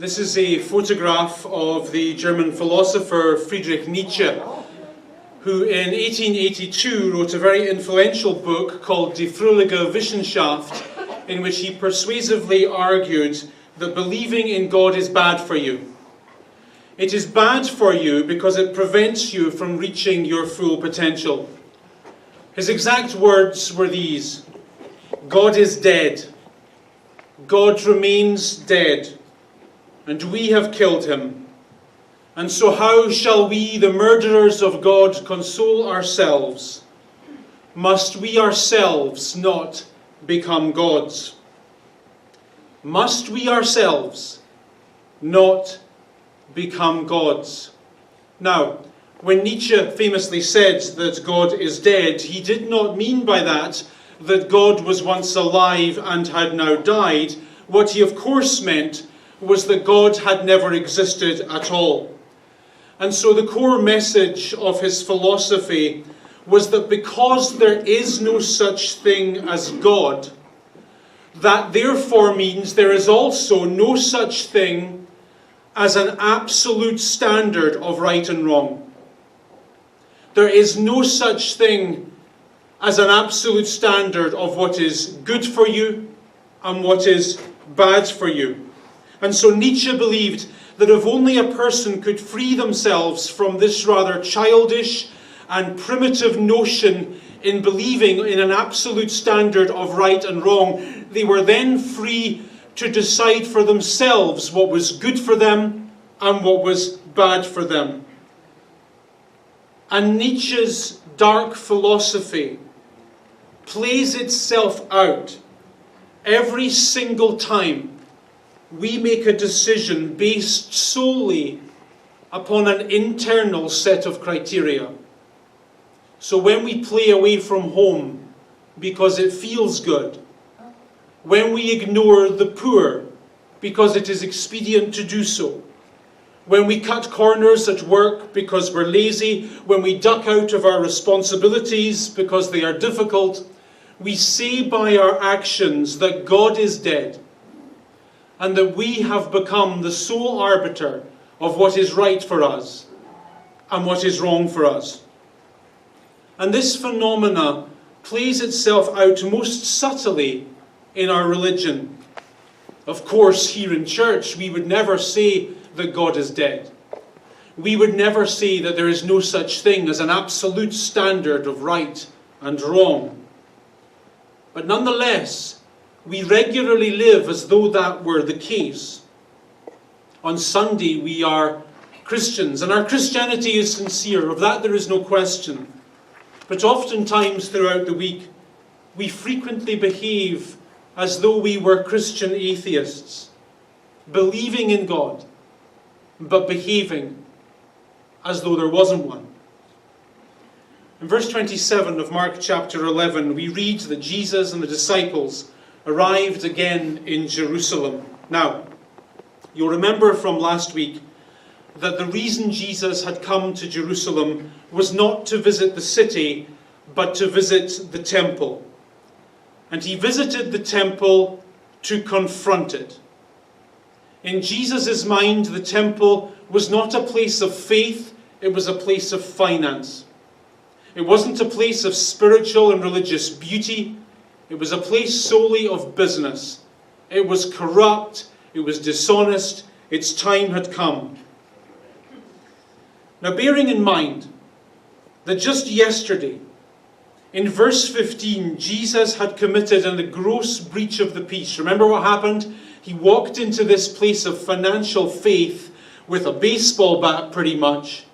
This is a photograph of the German philosopher Friedrich Nietzsche, who in 1882 wrote a very influential book called Die Fröhliche Wissenschaft, in which he persuasively argued that believing in God is bad for you. It is bad for you because it prevents you from reaching your full potential. His exact words were these: God is dead. God remains dead, and we have killed him. And so how shall we, the murderers of God, console ourselves? Must we ourselves not become gods? Must we ourselves not become gods? Now, when Nietzsche famously said that God is dead, he did not mean by that God was once alive and had now died. What he of course meant was that God had never existed at all. And so the core message of his philosophy was that because there is no such thing as God, that therefore means there is also no such thing as an absolute standard of right and wrong. There is no such thing as an absolute standard of what is good for you and what is bad for you. And so Nietzsche believed that if only a person could free themselves from this rather childish and primitive notion in believing in an absolute standard of right and wrong, they were then free to decide for themselves what was good for them and what was bad for them. And Nietzsche's dark philosophy plays itself out every single time we make a decision based solely upon an internal set of criteria. So when we play away from home because it feels good, when we ignore the poor because it is expedient to do so, when we cut corners at work because we're lazy, when we duck out of our responsibilities because they are difficult, we say by our actions that God is dead, and that we have become the sole arbiter of what is right for us and what is wrong for us. And this phenomena plays itself out most subtly in our religion. Of course, here in church, we would never say that God is dead. We would never say that there is no such thing as an absolute standard of right and wrong. But nonetheless, we regularly live as though that were the case. On Sunday we are Christians, and our Christianity is sincere, of that there is no question. But oftentimes throughout the week, we frequently behave as though we were Christian atheists, believing in God, but behaving as though there wasn't one. In verse 27 of Mark chapter 11, we read that Jesus and the disciples arrived again in Jerusalem. Now, you'll remember from last week that the reason Jesus had come to Jerusalem was not to visit the city, but to visit the temple. And he visited the temple to confront it. In Jesus' mind, the temple was not a place of faith, it was a place of finance. It wasn't a place of spiritual and religious beauty. It was a place solely of business. It was corrupt. It was dishonest. Its time had come. Now, bearing in mind that just yesterday, in verse 15, Jesus had committed a gross breach of the peace. Remember what happened? He walked into this place of financial faith with a baseball bat, pretty much.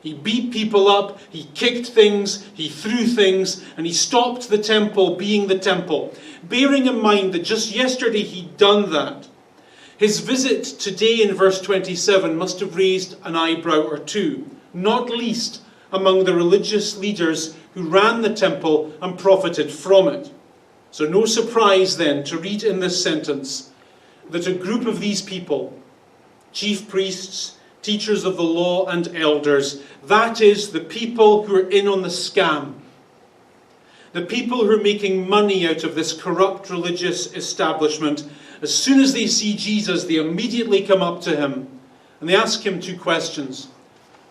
He beat people up, he kicked things, he threw things, and he stopped the temple being the temple. Bearing in mind that just yesterday he'd done that, his visit today in verse 27 must have raised an eyebrow or two, not least among the religious leaders who ran the temple and profited from it. So no surprise then to read in this sentence that a group of these people, chief priests, teachers of the law and elders, that is, the people who are in on the scam, the people who are making money out of this corrupt religious establishment, as soon as they see Jesus, they immediately come up to him and they ask him two questions.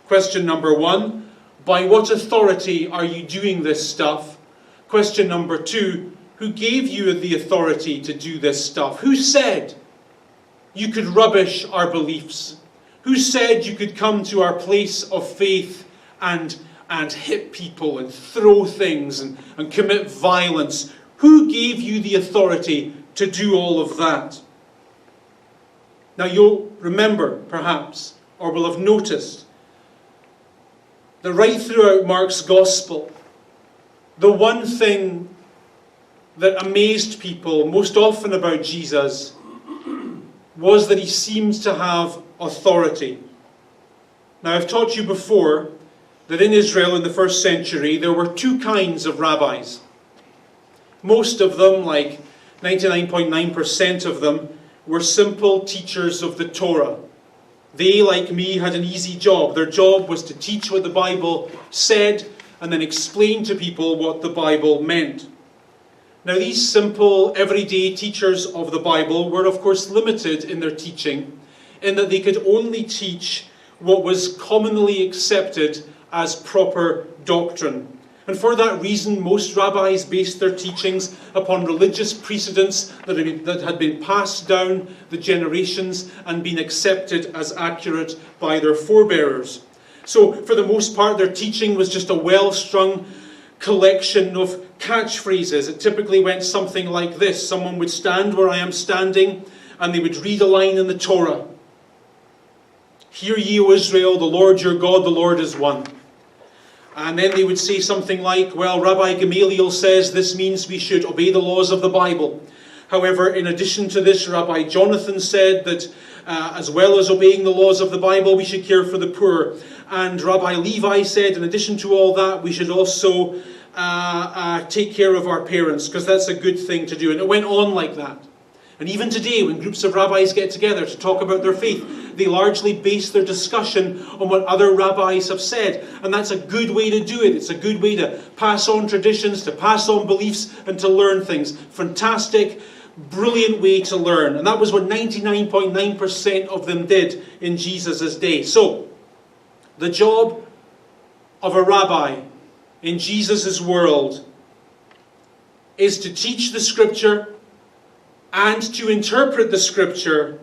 Question number one, by what authority are you doing this stuff? Question number two, who gave you the authority to do this stuff? Who said you could rubbish our beliefs? Who said you could come to our place of faith and hit people and throw things and commit violence? Who gave you the authority to do all of that? Now you'll remember, perhaps, or will have noticed, that right throughout Mark's Gospel, the one thing that amazed people most often about Jesus was that he seemed to have authority. Now, I've taught you before that in Israel in the first century there were two kinds of rabbis. Most of them, like 99.9% of them, were simple teachers of the Torah. They, like me, had an easy job. Their job was to teach what the Bible said and then explain to people what the Bible meant. Now, these simple, everyday teachers of the Bible were, of course, limited in their teaching, in that they could only teach what was commonly accepted as proper doctrine. And for that reason, most rabbis based their teachings upon religious precedents that had been passed down the generations and been accepted as accurate by their forebearers. So, for the most part, their teaching was just a well-strung collection of catchphrases. It typically went something like this. Someone would stand where I am standing, and they would read a line in the Torah. Hear ye, O Israel, the Lord your God, the Lord is one. And then they would say something like, well, Rabbi Gamaliel says this means we should obey the laws of the Bible. However, in addition to this, Rabbi Jonathan said that as well as obeying the laws of the Bible, we should care for the poor. And Rabbi Levi said, in addition to all that, we should also take care of our parents, because that's a good thing to do. And it went on like that. And even today, when groups of rabbis get together to talk about their faith, they largely base their discussion on what other rabbis have said. And that's a good way to do it. It's a good way to pass on traditions, to pass on beliefs, and to learn things. Fantastic, brilliant way to learn. And that was what 99.9% of them did in Jesus' day. So, the job of a rabbi in Jesus' world is to teach the Scripture and to interpret the Scripture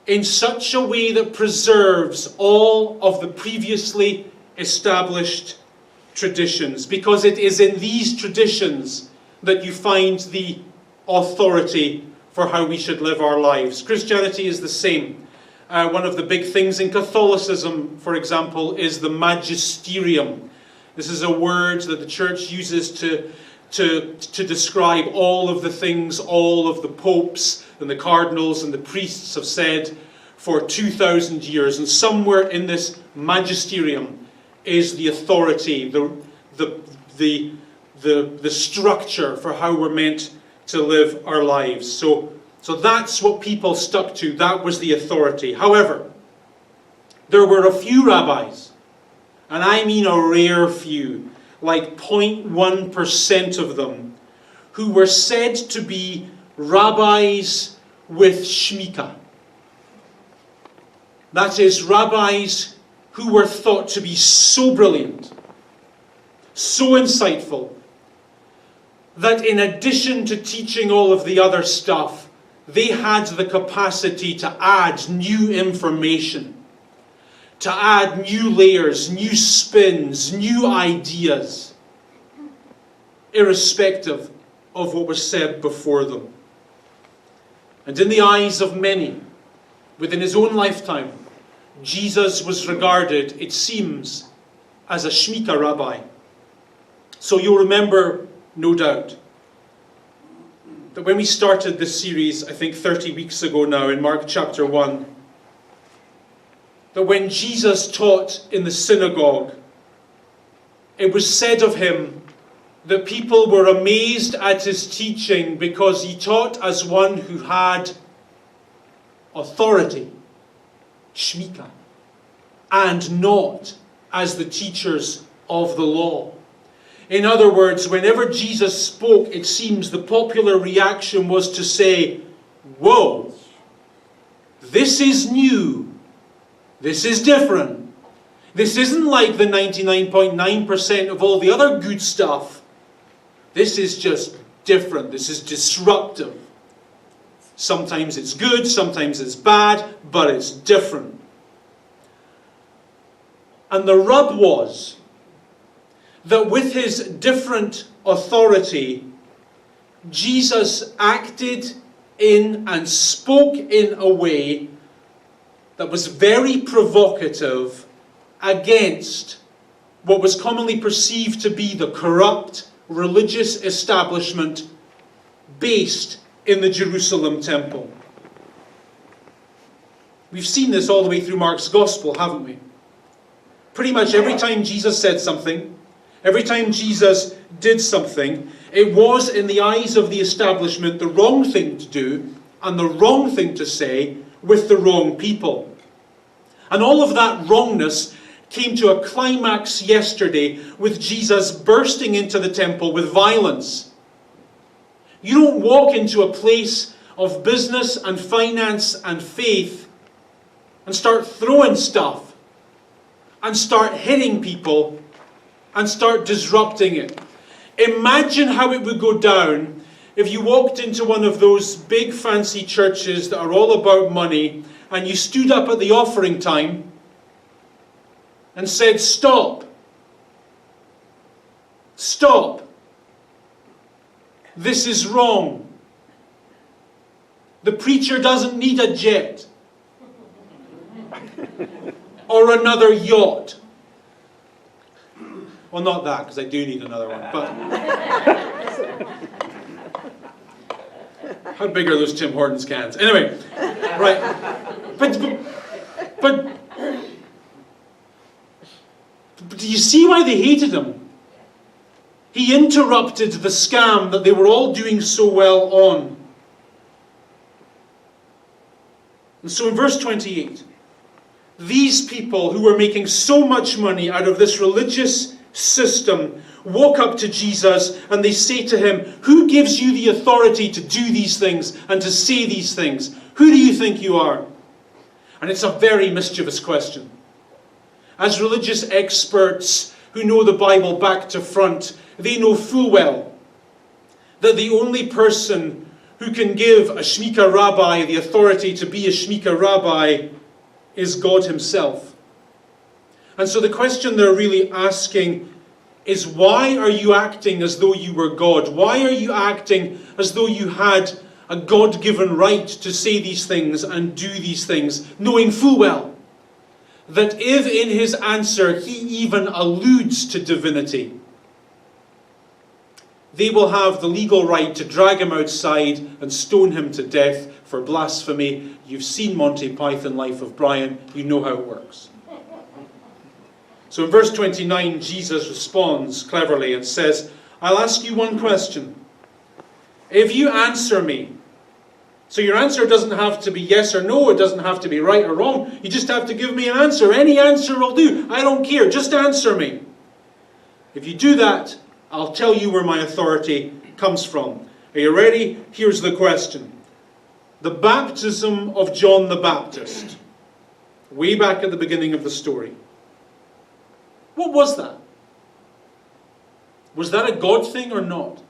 in such a way that preserves all of the previously established traditions. Because it is in these traditions that you find the authority for how we should live our lives. Christianity is the same. One of the big things in Catholicism, for example, is the magisterium. This is a word that the church uses to describe all of the things all of the popes and the cardinals and the priests have said for 2,000 years. And somewhere in this magisterium is the authority, the structure for how we're meant to live our lives. So that's what people stuck to. That was the authority. However, there were a few rabbis, and I mean a rare few, like 0.1% of them, who were said to be rabbis with shmika. That is, rabbis who were thought to be so brilliant, so insightful, that in addition to teaching all of the other stuff, they had the capacity to add new information, to add new layers, new spins, new ideas, irrespective of what was said before them. And in the eyes of many, within his own lifetime, Jesus was regarded, it seems, as a shmika rabbi. So you'll remember, no doubt, that when we started this series, I think 30 weeks ago now, in Mark chapter 1, that when Jesus taught in the synagogue, it was said of him that people were amazed at his teaching because he taught as one who had authority, shmika, and not as the teachers of the law. In other words, whenever Jesus spoke, it seems the popular reaction was to say, whoa, this is new. This is different. This isn't like the 99.9% of all the other good stuff. This is just different. This is disruptive. Sometimes it's good, sometimes it's bad, but it's different. And the rub was that with his different authority, Jesus acted in and spoke in a way that was very provocative against what was commonly perceived to be the corrupt religious establishment based in the Jerusalem temple. We've seen this all the way through Mark's Gospel, haven't we? Pretty much every time Jesus said something, every time Jesus did something, it was, in the eyes of the establishment, the wrong thing to do and the wrong thing to say with the wrong people. And all of that wrongness came to a climax yesterday with Jesus bursting into the temple with violence. You don't walk into a place of business and finance and faith and start throwing stuff and start hitting people and start disrupting it. Imagine how it would go down if you walked into one of those big fancy churches that are all about money and you stood up at the offering time and said, "Stop. Stop. This is wrong. The preacher doesn't need a jet or another yacht." Well, not that, because I do need another one. But how big are those Tim Hortons cans? Anyway, right. But do you see why they hated him? He interrupted the scam that they were all doing so well on. And so in verse 28, these people who were making so much money out of this religious system walk up to Jesus and they say to him, "Who gives you the authority to do these things and to say these things? Who do you think you are?" And it's a very mischievous question. As religious experts who know the Bible back to front, they know full well that the only person who can give a Shemitah rabbi the authority to be a Shemitah rabbi is God himself. And so the question they're really asking is, why are you acting as though you were God? Why are you acting as though you had a God-given right to say these things and do these things, knowing full well that if in his answer he even alludes to divinity, they will have the legal right to drag him outside and stone him to death for blasphemy. You've seen Monty Python Life of Brian, you know how it works. So in verse 29, Jesus responds cleverly and says, "I'll ask you one question. If you answer me," so your answer doesn't have to be yes or no, it doesn't have to be right or wrong, you just have to give me an answer. Any answer will do, I don't care, just answer me. If you do that, I'll tell you where my authority comes from. Are you ready? Here's the question. The baptism of John the Baptist, way back at the beginning of the story, what was that? Was that a God thing or not?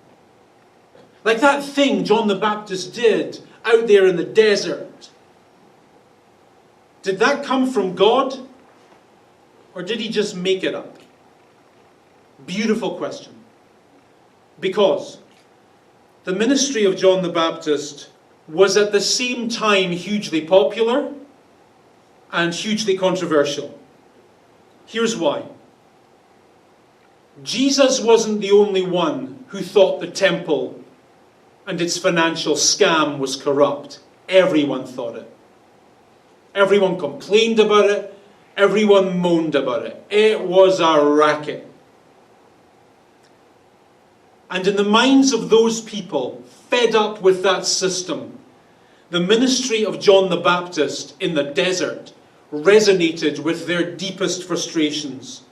Like that thing John the Baptist did out there in the desert. Did that come from God? Or did he just make it up? Beautiful question. Because the ministry of John the Baptist was at the same time hugely popular and hugely controversial. Here's why. Jesus wasn't the only one who thought the temple and its financial scam was corrupt. Everyone thought it. Everyone complained about it. Everyone moaned about it. It was a racket. And in the minds of those people, fed up with that system, the ministry of John the Baptist in the desert resonated with their deepest frustrations.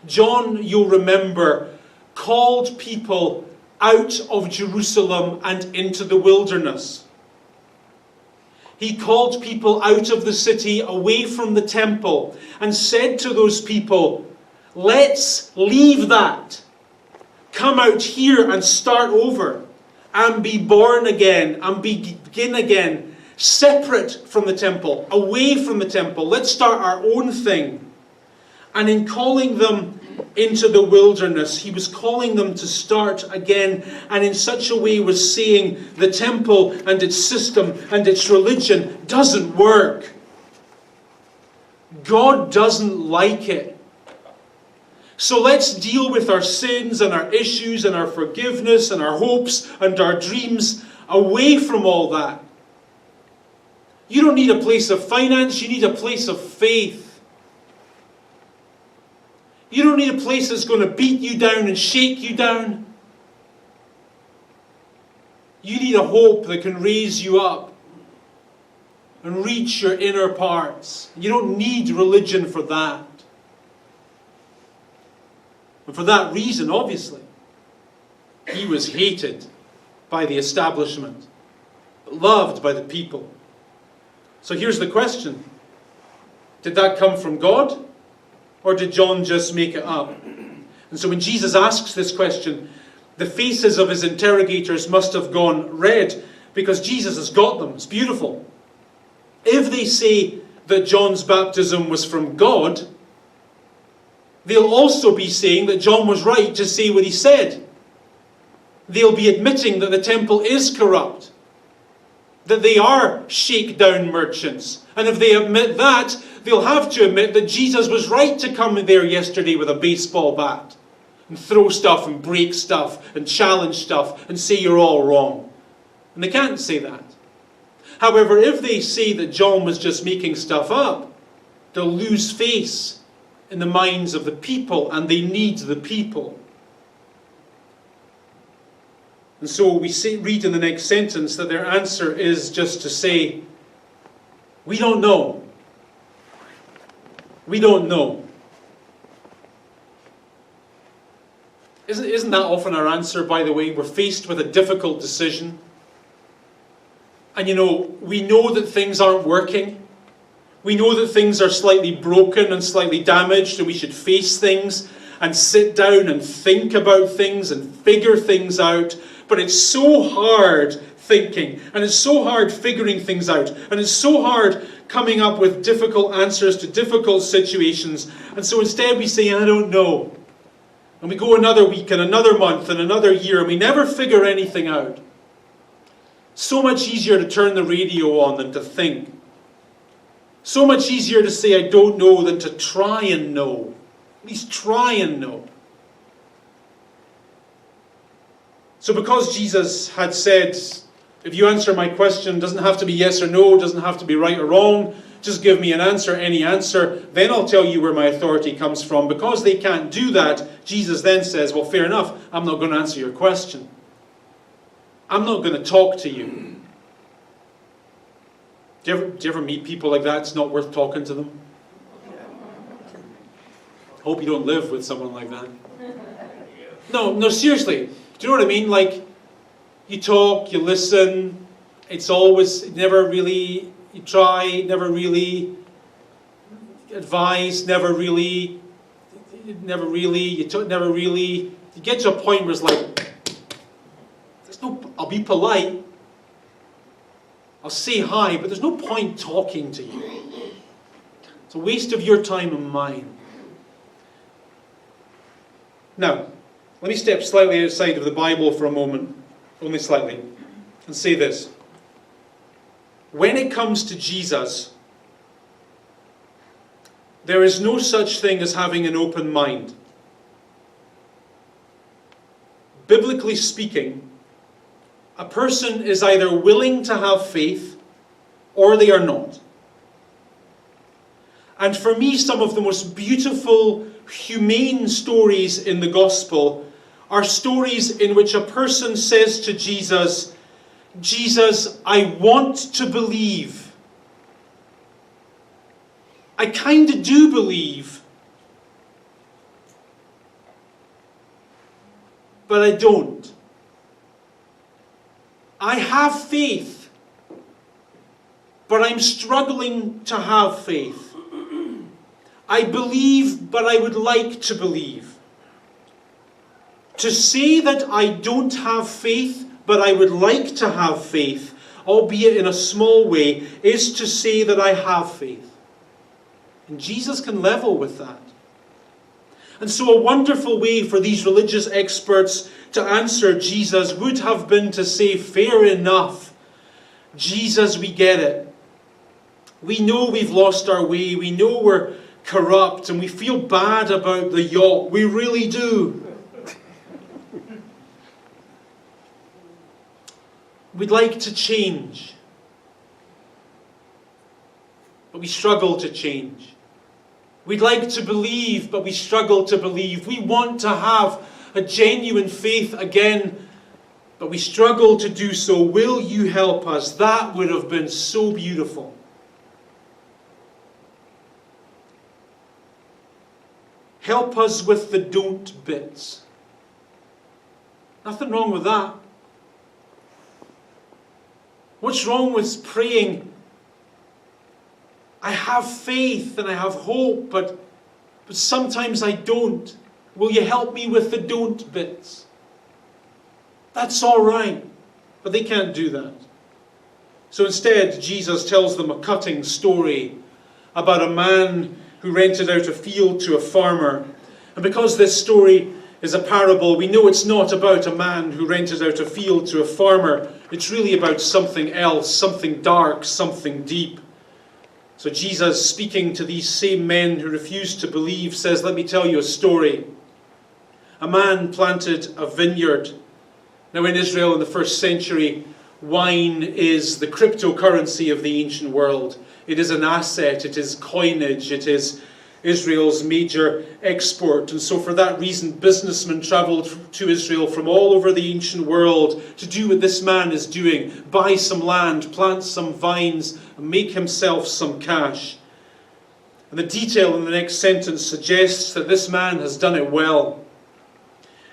John, you'll remember, called people out of Jerusalem and into the wilderness. He called people out of the city, away from the temple, and said to those people, let's leave that. Come out here and start over and be born again and begin again, separate from the temple, away from the temple. Let's start our own thing. And in calling them into the wilderness, he was calling them to start again, and in such a way was saying the temple and its system and its religion doesn't work. God doesn't like it. So let's deal with our sins and our issues and our forgiveness and our hopes and our dreams away from all that. You don't need a place of finance, you need a place of faith. You don't need a place that's going to beat you down and shake you down. You need a hope that can raise you up and reach your inner parts. You don't need religion for that. And for that reason, obviously, he was hated by the establishment, but loved by the people. So here's the question. Did that come from God? Or did John just make it up? And so when Jesus asks this question, the faces of his interrogators must have gone red, because Jesus has got them. It's beautiful. If they say that John's baptism was from God, they'll also be saying that John was right to say what he said. They'll be admitting that the temple is corrupt, that they are shakedown merchants. And if they admit that, they'll have to admit that Jesus was right to come there yesterday with a baseball bat and throw stuff and break stuff and challenge stuff and say you're all wrong. And they can't say that. However, if they say that John was just making stuff up, they'll lose face in the minds of the people, and they need the people. And so we read in the next sentence that their answer is just to say, we don't know. We don't know. Isn't that often our answer, by the way? We're faced with a difficult decision. And we know that things aren't working. We know that things are slightly broken and slightly damaged, and we should face things and sit down and think about things and figure things out. But it's so hard thinking, and it's so hard figuring things out, and it's so hard coming up with difficult answers to difficult situations. And so instead we say, I don't know. And we go another week and another month and another year, and we never figure anything out. So much easier to turn the radio on than to think. So much easier to say I don't know than to try and know. At least try and know. So because Jesus had said, if you answer my question, it doesn't have to be yes or no, it doesn't have to be right or wrong, just give me an answer, any answer, then I'll tell you where my authority comes from. Because they can't do that, Jesus then says, well, fair enough, I'm not going to answer your question. I'm not going to talk to you. Do you ever meet people like that? It's not worth talking to them. Hope you don't live with someone like that. No, seriously. Do you know what I mean? Like, you talk, you listen, it's always, never really, you try, never really advise, never really, you get to a point where it's like, I'll be polite, I'll say hi, but there's no point talking to you. It's a waste of your time and mine. Now, let me step slightly outside of the Bible for a moment, only slightly, and say this. When it comes to Jesus, there is no such thing as having an open mind. Biblically speaking, a person is either willing to have faith or they are not. And for me, some of the most beautiful, humane stories in the gospel are stories in which a person says to Jesus, Jesus, I want to believe. I kind of do believe, but I don't. I have faith, but I'm struggling to have faith. I believe, but I would like to believe. To say that I don't have faith, but I would like to have faith, albeit in a small way, is to say that I have faith. And Jesus can level with that. And so a wonderful way for these religious experts to answer Jesus would have been to say, fair enough. Jesus, we get it. We know we've lost our way. We know we're corrupt and we feel bad about the yacht. We really do. We'd like to change. But we struggle to change. We'd like to believe, but we struggle to believe. We want to have a genuine faith again, but we struggle to do so. Will you help us? That would have been so beautiful. Help us with the don't bits. Nothing wrong with that. What's wrong with praying, I have faith and I have hope, but sometimes I don't. Will you help me with the don't bits? That's all right. But they can't do that. So instead, Jesus tells them a cutting story about a man who rented out a field to a farmer. And because this story is a parable, we know it's not about a man who rented out a field to a farmer. It's really about something else, something dark, something deep. So Jesus, speaking to these same men who refused to believe, says, let me tell you a story. A man planted a vineyard. Now in Israel in the first century, wine is the cryptocurrency of the ancient world. It is an asset, it is coinage, it is Israel's major export. And so for that reason, businessmen travelled to Israel from all over the ancient world to do what this man is doing. Buy some land, plant some vines, and make himself some cash. And the detail in the next sentence suggests that this man has done it well.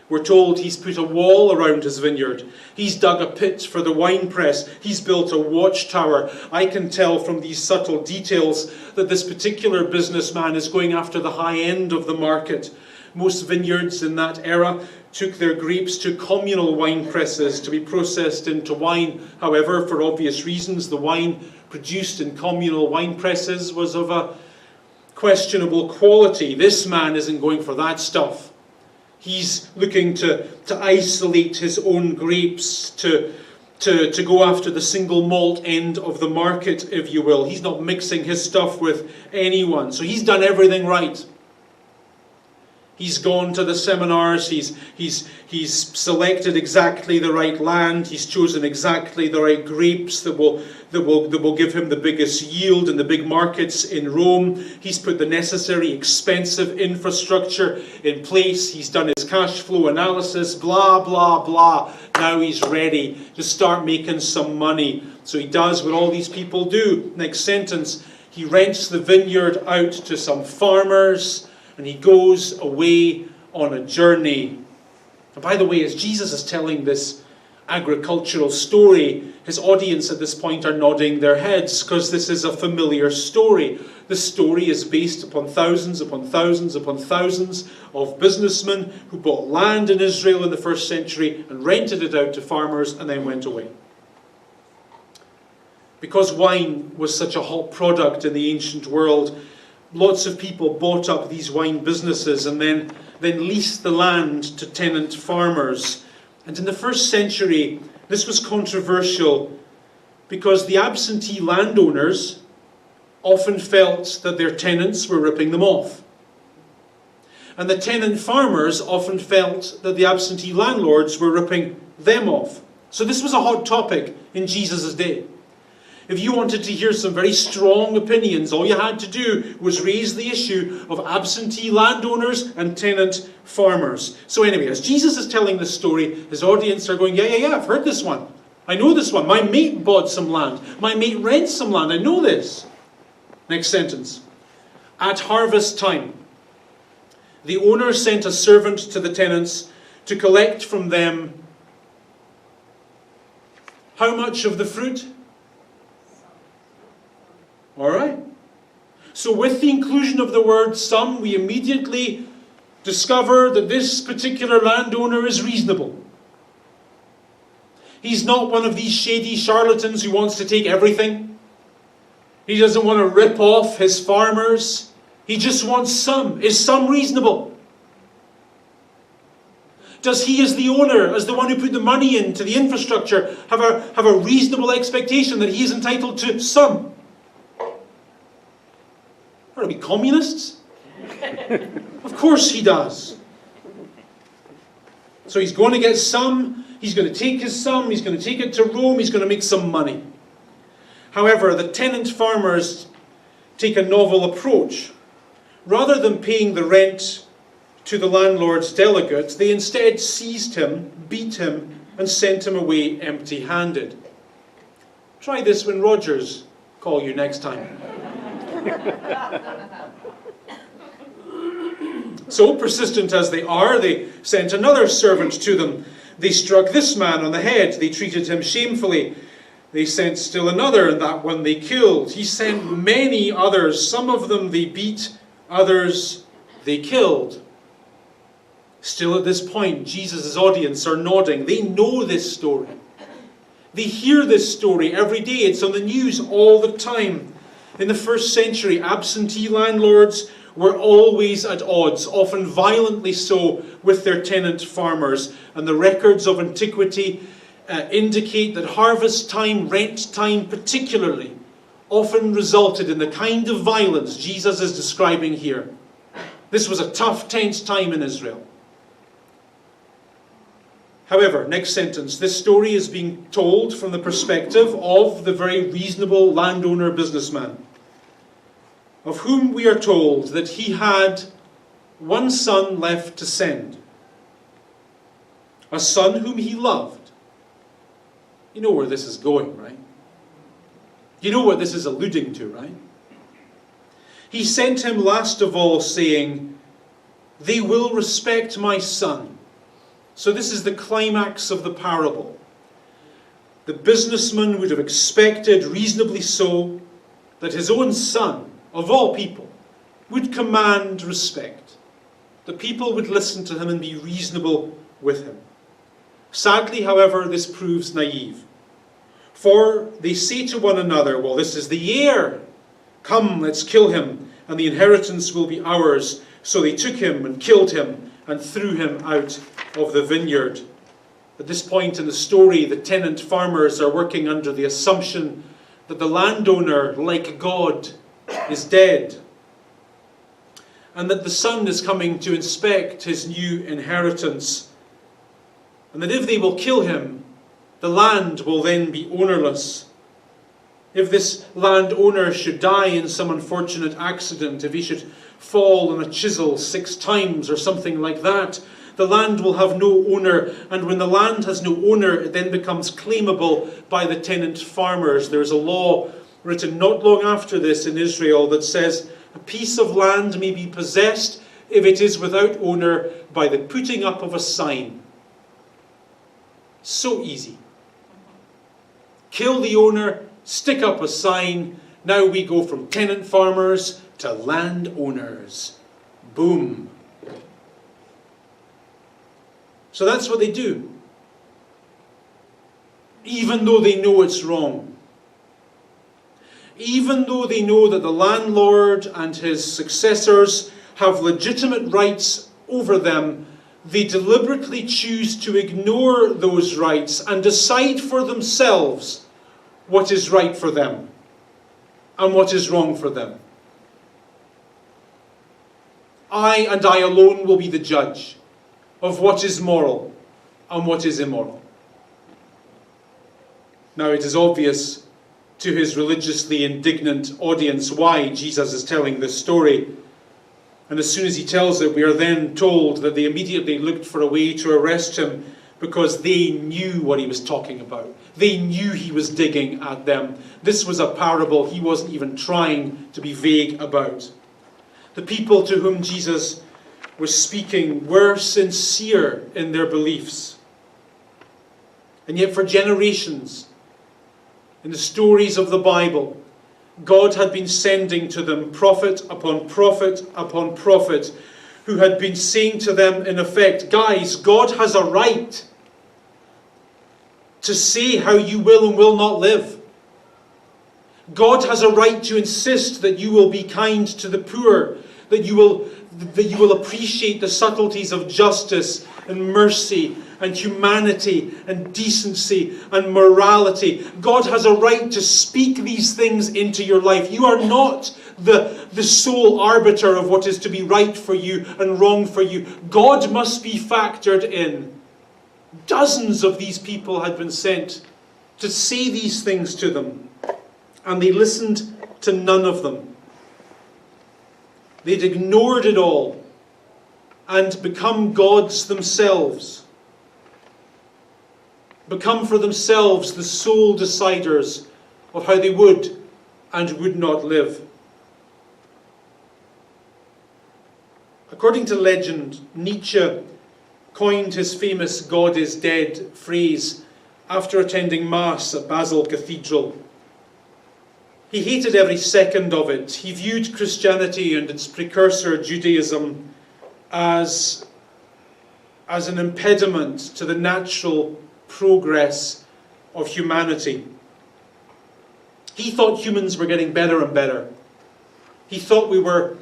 We're told he's put a wall around his vineyard. He's dug a pit for the winepress. He's built a watchtower. I can tell from these subtle details that this particular businessman is going after the high end of the market. Most vineyards in that era took their grapes to communal wine presses to be processed into wine. However, for obvious reasons, the wine produced in communal wine presses was of a questionable quality. This man isn't going for that stuff. He's looking to isolate his own grapes, to go after the single malt end of the market, if you will. He's not mixing his stuff with anyone. So he's done everything right. He's gone to the seminars, he's selected exactly the right land, he's chosen exactly the right grapes that will give him the biggest yield in the big markets in Rome. He's put the necessary expensive infrastructure in place, he's done his cash flow analysis, blah, blah, blah. Now he's ready to start making some money. So he does what all these people do. Next sentence, he rents the vineyard out to some farmers, and he goes away on a journey. And by the way, as Jesus is telling this agricultural story, his audience at this point are nodding their heads because this is a familiar story. The story is based upon thousands upon thousands upon thousands of businessmen who bought land in Israel in the first century and rented it out to farmers and then went away. Because wine was such a hot product in the ancient world, lots of people bought up these wine businesses and then leased the land to tenant farmers. And in the first century, this was controversial because the absentee landowners often felt that their tenants were ripping them off. And the tenant farmers often felt that the absentee landlords were ripping them off. So this was a hot topic in Jesus' day. If you wanted to hear some very strong opinions, all you had to do was raise the issue of absentee landowners and tenant farmers. So anyway, as Jesus is telling this story, his audience are going, yeah, I've heard this one. I know this one. My mate bought some land. My mate rents some land. I know this. Next sentence. At harvest time, the owner sent a servant to the tenants to collect from them how much of the fruit? All right? So with the inclusion of the word some, we immediately discover that this particular landowner is reasonable. He's not one of these shady charlatans who wants to take everything. He doesn't want to rip off his farmers. He just wants some. Is some reasonable? Does he, as the owner, as the one who put the money into the infrastructure, have a reasonable expectation that he is entitled to some? Are we communists? Of course he does. So he's going to get some. He's going to take his some. He's going to take it to Rome. He's going to make some money. However, the tenant farmers take a novel approach. Rather than paying the rent to the landlord's delegates, they instead seized him, beat him, and sent him away empty-handed. Try this when Rogers call you next time. So, persistent as they are, they sent another servant to them. They struck this man on the head. They treated him shamefully. They sent still another, and that one they killed. He sent many others. Some of them they beat, others they killed. Still at this point, Jesus' audience are nodding. They know this story. They hear this story every day. It's on the news all the time. In the first century, absentee landlords were always at odds, often violently so, with their tenant farmers. And the records of antiquity indicate that harvest time, rent time particularly, often resulted in the kind of violence Jesus is describing here. This was a tough, tense time in Israel. However, next sentence, this story is being told from the perspective of the very reasonable landowner businessman, of whom we are told that he had one son left to send, a son whom he loved. You know where this is going, right? You know what this is alluding to, right? He sent him last of all, saying, "They will respect my son." So this is the climax of the parable. The businessman would have expected, reasonably so, that his own son, of all people, would command respect. The people would listen to him and be reasonable with him. Sadly, however, this proves naive. For they say to one another, "Well, this is the heir. Come, let's kill him, and the inheritance will be ours." So they took him and killed him and threw him out of the vineyard. At this point in the story, the tenant farmers are working under the assumption that the landowner, like God, is dead, and that the son is coming to inspect his new inheritance, and that if they will kill him, the land will then be ownerless. If this landowner should die in some unfortunate accident, if he should fall on a chisel 6 times or something like that, the land will have no owner, and when the land has no owner, it then becomes claimable by the tenant farmers. There's a law written not long after this in Israel that says a piece of land may be possessed if it is without owner by the putting up of a sign. So easy. Kill the owner, stick up a sign. Now we go from tenant farmers to landowners. Boom. So that's what they do. Even though they know it's wrong. Even though they know that the landlord and his successors have legitimate rights over them, they deliberately choose to ignore those rights and decide for themselves what is right for them and what is wrong for them. I and I alone will be the judge of what is moral and what is immoral. Now it is obvious to his religiously indignant audience why Jesus is telling this story. And as soon as he tells it, we are then told that they immediately looked for a way to arrest him because they knew what he was talking about. They knew he was digging at them. This was a parable he wasn't even trying to be vague about. The people to whom Jesus was speaking were sincere in their beliefs. And yet for generations, in the stories of the Bible, God had been sending to them prophet upon prophet upon prophet, who had been saying to them, in effect, guys, God has a right to say how you will and will not live. God has a right to insist that you will be kind to the poor, that you will appreciate the subtleties of justice and mercy and humanity and decency and morality. God has a right to speak these things into your life. You are not the sole arbiter of what is to be right for you and wrong for you. God must be factored in. Dozens of these people had been sent to say these things to them, and they listened to none of them. They'd ignored it all and become gods themselves. Become for themselves the sole deciders of how they would and would not live. According to legend, Nietzsche coined his famous "God is dead" phrase after attending Mass at Basel Cathedral. He hated every second of it. He viewed Christianity and its precursor, Judaism, as an impediment to the natural progress of humanity. He thought humans were getting better and better. He thought we were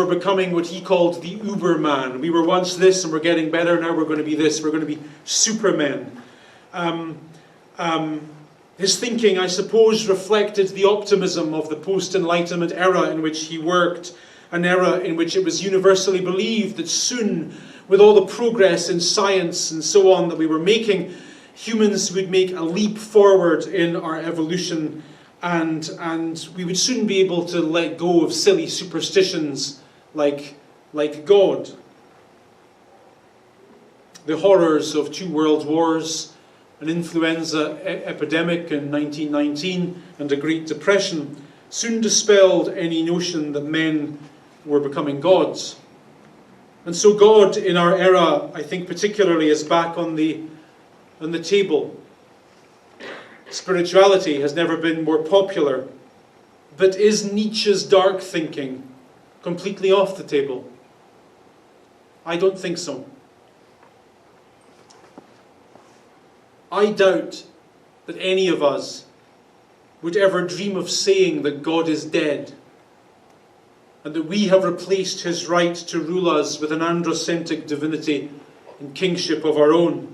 becoming what he called the Uberman. We were once this and we're getting better, now we're going to be this. We're going to be supermen. His thinking, I suppose, reflected the optimism of the post-Enlightenment era in which he worked, an era in which it was universally believed that soon, with all the progress in science and so on that we were making, humans would make a leap forward in our evolution, and we would soon be able to let go of silly superstitions like God. The horrors of 2 world wars, an influenza epidemic in 1919, and a Great Depression soon dispelled any notion that men were becoming gods. And so God in our era, I think particularly, is back on the table. Spirituality has never been more popular. But is Nietzsche's dark thinking completely off the table? I don't think so. I doubt that any of us would ever dream of saying that God is dead and that we have replaced his right to rule us with an androcentric divinity and kingship of our own.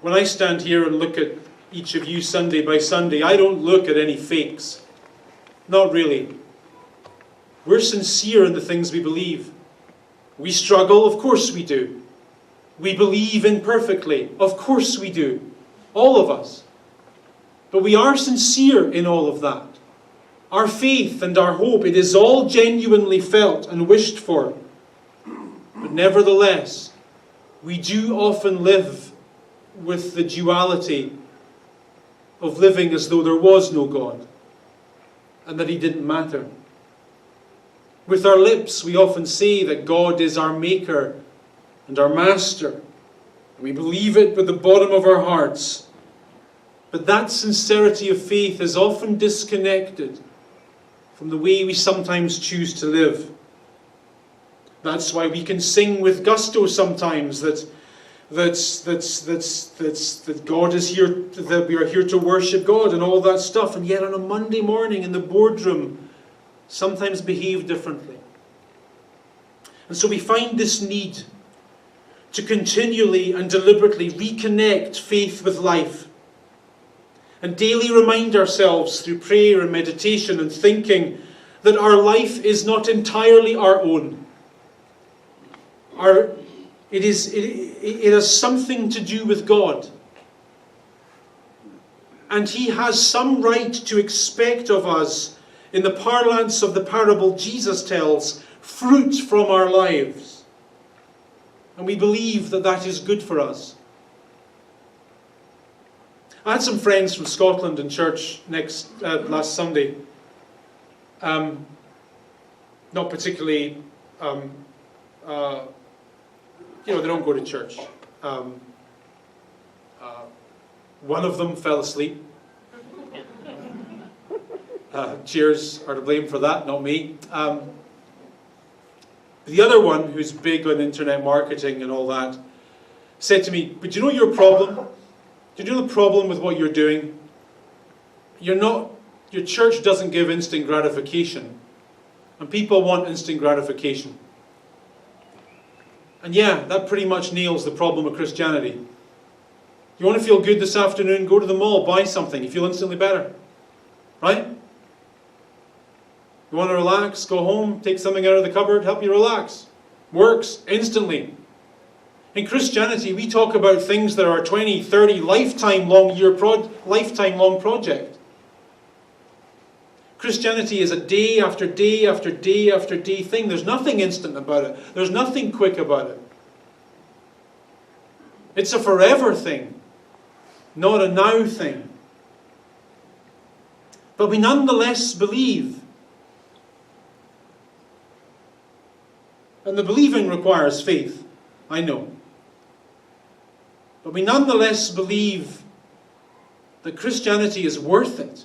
When I stand here and look at each of you Sunday by Sunday, I don't look at any fakes. Not really. We're sincere in the things we believe. We struggle, of course we do. We believe imperfectly, of course we do. All of us. But we are sincere in all of that. Our faith and our hope, it is all genuinely felt and wished for. But nevertheless, we do often live with the duality of living as though there was no God and that he didn't matter. With our lips, we often say that God is our maker and our master. We believe it with the bottom of our hearts. But that sincerity of faith is often disconnected from the way we sometimes choose to live. That's why we can sing with gusto sometimes that God is here, that we are here to worship God and all that stuff, and yet on a Monday morning in the boardroom sometimes behave differently. And so we find this need to continually and deliberately reconnect faith with life and daily remind ourselves through prayer and meditation and thinking that our life is not entirely our own. It has something to do with God. And he has some right to expect of us, in the parlance of the parable Jesus tells, fruit from our lives. And we believe that that is good for us. I had some friends from Scotland in church last Sunday. Not particularly, they don't go to church. One of them fell asleep. Cheers are to blame for that, not me. The other one, who's big on internet marketing and all that, said to me, but do you know your problem? Do you know the problem with what you're doing? Your church doesn't give instant gratification. And people want instant gratification. And yeah, that pretty much nails the problem of Christianity. You want to feel good this afternoon, go to the mall, buy something, you feel instantly better. Right? You want to relax, go home, take something out of the cupboard, help you relax. Works instantly. In Christianity, we talk about things that are 20, 30, lifetime long project. Christianity is a day after day after day after day thing. There's nothing instant about it. There's nothing quick about it. It's a forever thing, not a now thing. But we nonetheless believe. And the believing requires faith, I know. But we nonetheless believe that Christianity is worth it.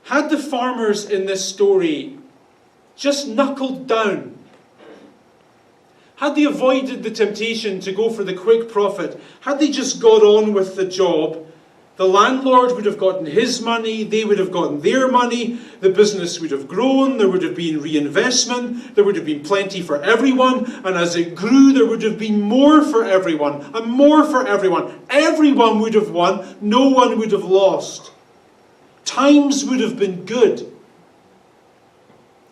Had the farmers in this story just knuckled down, had they avoided the temptation to go for the quick profit, had they just got on with the job, the landlord would have gotten his money, they would have gotten their money, the business would have grown, there would have been reinvestment, there would have been plenty for everyone, and as it grew there would have been more for everyone, and more for everyone. Everyone would have won, no one would have lost. Times would have been good.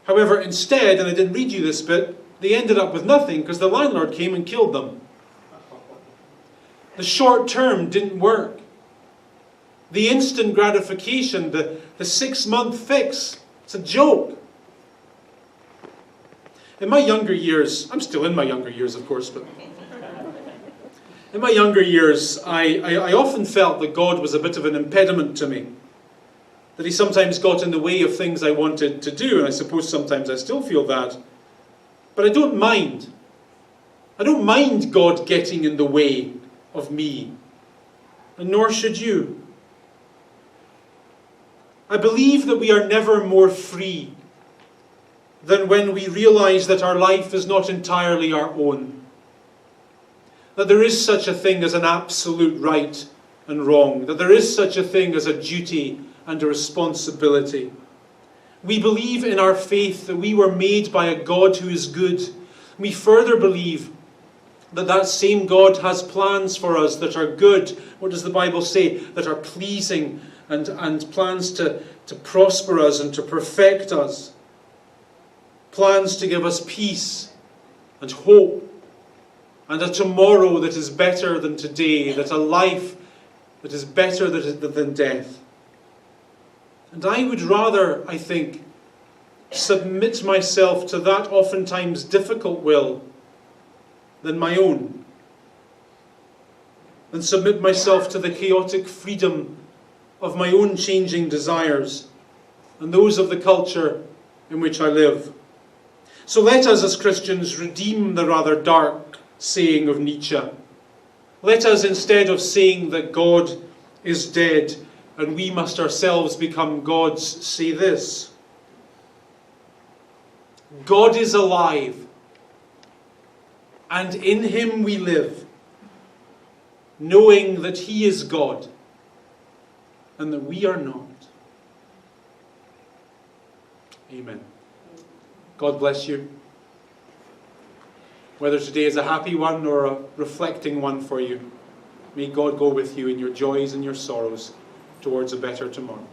However, instead, and I didn't read you this bit, they ended up with nothing because the landlord came and killed them. The short term didn't work. The instant gratification, the 6-month fix, it's a joke. In my younger years, I'm still in my younger years, of course, but in my younger years, I often felt that God was a bit of an impediment to me. That he sometimes got in the way of things I wanted to do, and I suppose sometimes I still feel that. But I don't mind. I don't mind God getting in the way of me. And nor should you. I believe that we are never more free than when we realize that our life is not entirely our own. That there is such a thing as an absolute right and wrong. That there is such a thing as a duty and a responsibility. We believe in our faith that we were made by a God who is good. We further believe that that same God has plans for us that are good. What does the Bible say? That are pleasing and plans to prosper us and to perfect us. Plans to give us peace and hope and a tomorrow that is better than today, that a life that is better than death. And I would rather, I think, submit myself to that oftentimes difficult will than my own. And submit myself to the chaotic freedom of my own changing desires and those of the culture in which I live. So let us as Christians redeem the rather dark saying of Nietzsche. Let us, instead of saying that God is dead and we must ourselves become gods, say this: God is alive, and in him we live, knowing that he is God, and that we are not. Amen. God bless you. Whether today is a happy one or a reflecting one for you, may God go with you in your joys and your sorrows towards a better tomorrow.